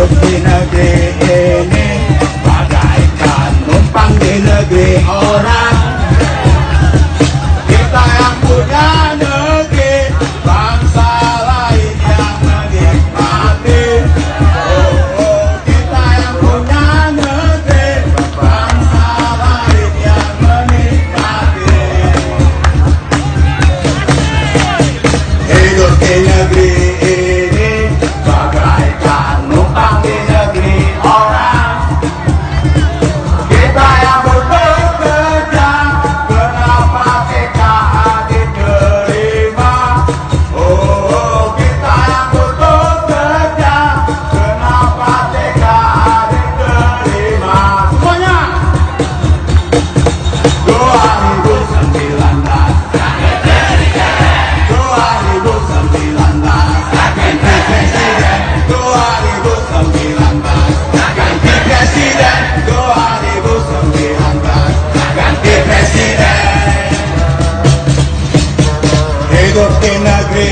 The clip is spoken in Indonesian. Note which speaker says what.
Speaker 1: Hidup di negeri ini bagaikan numpang di negeri orang. Kita yang punya negeri, bangsa lain yang menikmati. Kita yang punya negeri, bangsa lain yang menikmati. Hidup di negeri ini bagaikan numpang di negeri orang. Kita yang bekerja, kenapa TKA diterima? Oh, kita yang bekerja, kenapa TKA diterima? Semuanya 2019 ganti presiden 2019 ganti presiden 2019 ganti presiden. Hidup di negeri